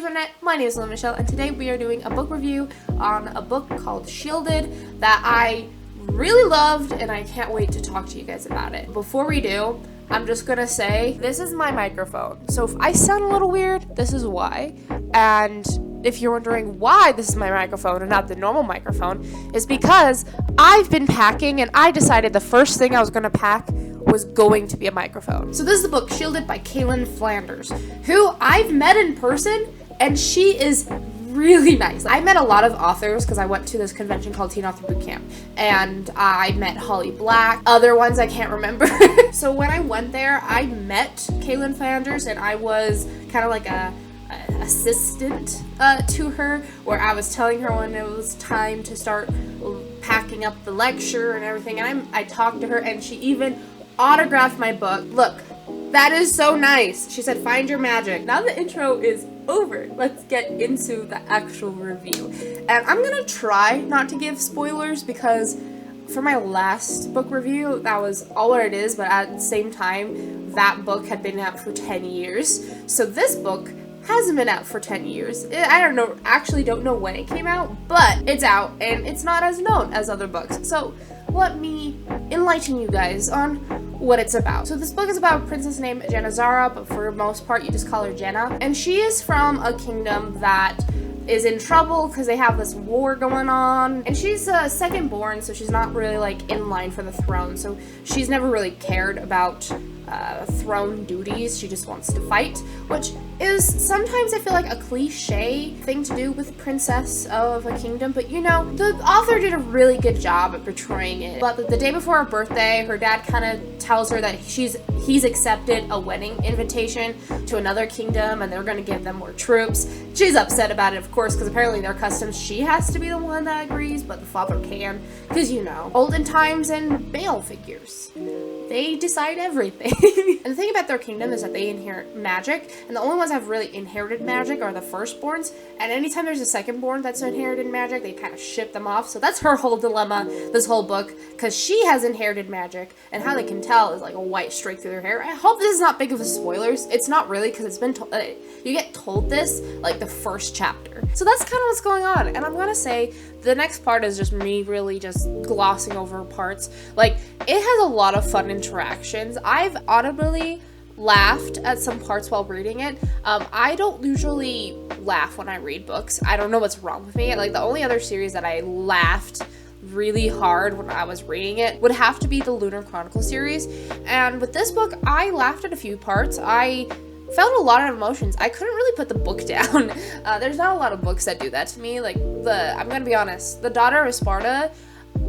internet, my name is melindamichellle, and today we are doing a book review on a book called Shielded that I really loved, and I can't wait to talk to you guys about it. Before we do, I'm just gonna say, this is my microphone, so if I sound a little weird, this is why. And if you're wondering why this is my microphone and not the normal microphone, is because I've been packing and I decided the first thing I was gonna pack was going to be a microphone. So this is the book Shielded by Caitlin Flanders, who I've met in person, and she is really nice. I met a lot of authors because I went to this convention called Teen Author Boot Camp, and I met Holly Black, other ones I can't remember. So when I went there, I met Caitlin Flanders, and I was kind of like a assistant to her, where I was telling her when it was time to start packing up the lecture and everything, and I talked to her, and she even autographed my book. Look, that is so nice. She said, "Find your magic." Now the intro is over. Let's get into the actual review. And I'm gonna try not to give spoilers because for my last book review, that was all what it is, but at the same time, that book had been out for 10 years. So this book hasn't been out for 10 years. I don't know when it came out, but it's out and it's not as known as other books. So let me enlighten you guys on what it's about. So this book is about a princess named Janazara, but for the most part you just call her Jenna. And she is from a kingdom that is in trouble because they have this war going on. And she's second born, so she's not really like in line for the throne. So she's never really cared about throne duties. She just wants to fight, which is sometimes I feel like a cliche thing to do with a princess of a kingdom, but you know, the author did a really good job at portraying it. But the day before her birthday, her dad kind of tells her that he's accepted a wedding invitation to another kingdom and they're going to give them more troops. She's upset about it, of course, because apparently their customs, she has to be the one that agrees, but the father can, because you know, olden times and male figures, they decide everything. And the thing about their kingdom is that they inherit magic, and the only ones that have really inherited magic are the firstborns, and anytime there's a secondborn that's inherited magic, they kind of ship them off. So that's her whole dilemma, this whole book, because she has inherited magic, and how they can tell is like a white streak through their hair. I hope this is not big of a spoilers. It's not really, because it's been you get told this like the first chapter. So that's kind of what's going on, and I'm gonna say the next part is just me really just glossing over parts. Like, it has a lot of fun interactions. I've audibly laughed at some parts while reading it. I don't usually laugh when I read books. I don't know what's wrong with me. Like, the only other series that I laughed really hard when I was reading it would have to be the Lunar Chronicle series. And with this book, I laughed at a few parts. I felt a lot of emotions. I couldn't really put the book down. There's not a lot of books that do that to me. Like, I'm gonna be honest, The Daughter of Sparta,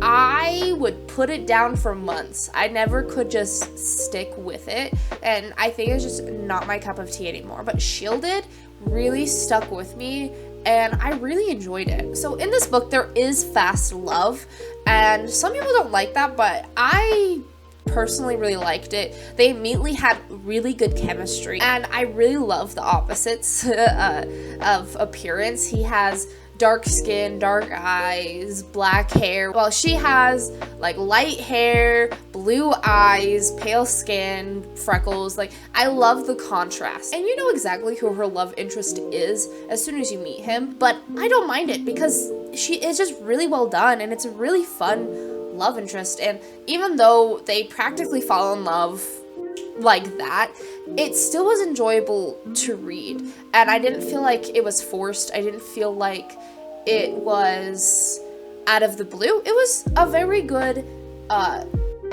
I would put it down for months. I never could just stick with it, and I think it's just not my cup of tea anymore. But Shielded really stuck with me, and I really enjoyed it. So in this book, there is fast love, and some people don't like that, but I personally really liked it. They immediately had really good chemistry, and I really love the opposites of appearance. He has dark skin, dark eyes, black hair, while she has like light hair, blue eyes, pale skin, freckles. Like, I love the contrast, and you know exactly who her love interest is as soon as you meet him, but I don't mind it because she is just really well done, and it's a really fun love interest. And even though they practically fall in love like that, it still was enjoyable to read, and I didn't feel like it was forced. I didn't feel like it was out of the blue. It was a very good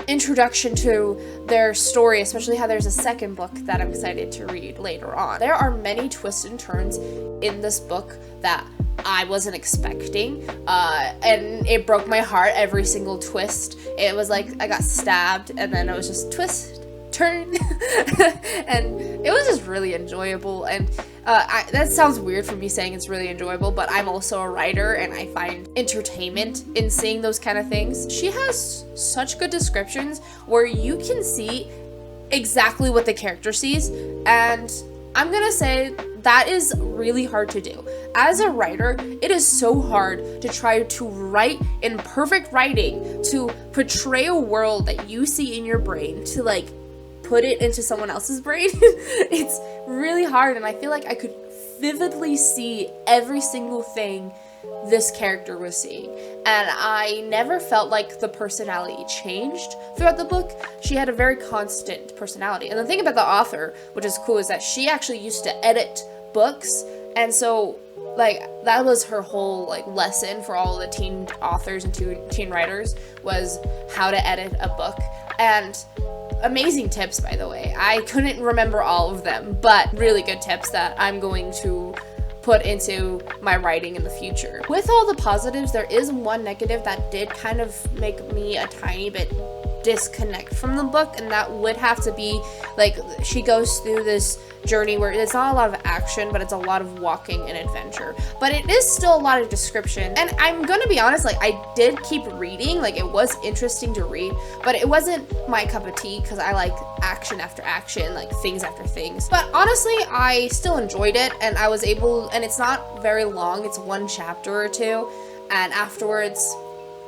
introduction to their story, especially how there's a second book that I'm excited to read later on. There are many twists and turns in this book that I wasn't expecting, and it broke my heart every single twist. It was like I got stabbed, and then it was just twist, turn, and it was just really enjoyable. And that sounds weird for me saying it's really enjoyable, but I'm also a writer, and I find entertainment in seeing those kind of things. She has such good descriptions where you can see exactly what the character sees, and I'm gonna say that is really hard to do. As a writer, it is so hard to try to write in perfect writing, to portray a world that you see in your brain, to like put it into someone else's brain. It's really hard, and I feel like I could vividly see every single thing this character was seeing, and I never felt like the personality changed throughout the book. She had a very constant personality. And the thing about the author, which is cool, is that she actually used to edit books, and so like that was her whole like lesson for all the teen authors and teen writers, was how to edit a book. And amazing tips, by the way. I couldn't remember all of them, but really good tips that I'm going to put into my writing in the future. With all the positives, there is one negative that did kind of make me a tiny bit disconnect from the book, and that would have to be like she goes through this journey where it's not a lot of action, but it's a lot of walking and adventure, but it is still a lot of description. And I'm gonna be honest, like I did keep reading, like it was interesting to read, but it wasn't my cup of tea because I like action after action, like things after things. But honestly, I still enjoyed it, and I was able, and it's not very long, it's one chapter or two, and afterwards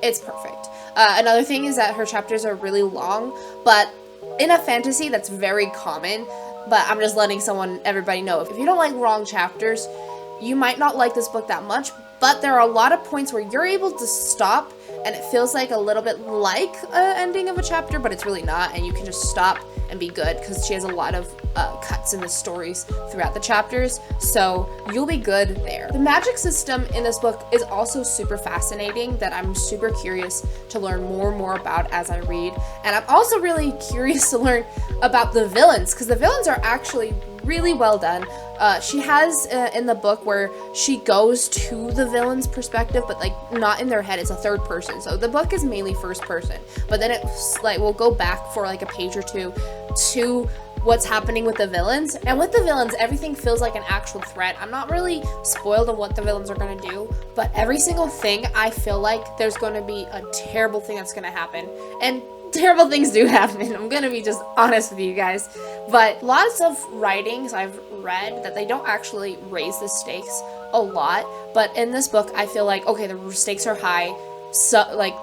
it's perfect. Another thing is that her chapters are really long, but in a fantasy that's very common. But I'm just letting everybody know, if you don't like long chapters, you might not like this book that much, but there are a lot of points where you're able to stop, and it feels like a little bit like an ending of a chapter, but it's really not, and you can just stop and be good, because she has a lot of cuts in the stories throughout the chapters, so you'll be good there. The magic system in this book is also super fascinating, that I'm super curious to learn more and more about as I read, and I'm also really curious to learn about the villains, because the villains are actually really well done. She has in the book where she goes to the villain's perspective, but like not in their head, it's a third person. So the book is mainly first person, but then it's like we'll go back for like a page or two to what's happening with the villains. And with the villains, everything feels like an actual threat. I'm not really spoiled of what the villains are going to do, but every single thing, I feel like there's going to be a terrible thing that's going to happen. And terrible things do happen. I'm gonna be just honest with you guys. But lots of writings I've read that they don't actually raise the stakes a lot. But in this book, I feel like, okay, the stakes are high. So like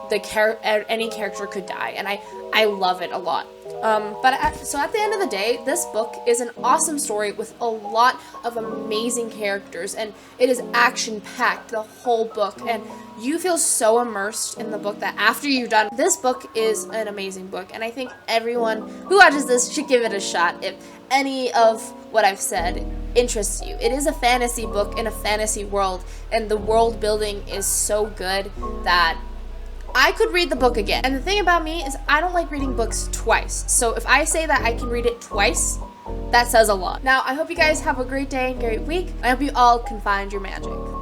any character could die, and I love it a lot. So at the end of the day, this book is an awesome story with a lot of amazing characters, and it is action-packed, the whole book, and you feel so immersed in the book that after you're done, this book is an amazing book, and I think everyone who watches this should give it a shot if any of what I've said interests you. It is a fantasy book in a fantasy world, and the world building is so good that I could read the book again. And the thing about me is I don't like reading books twice. So if I say that I can read it twice, that says a lot. Now, I hope you guys have a great day and great week. I hope you all can find your magic.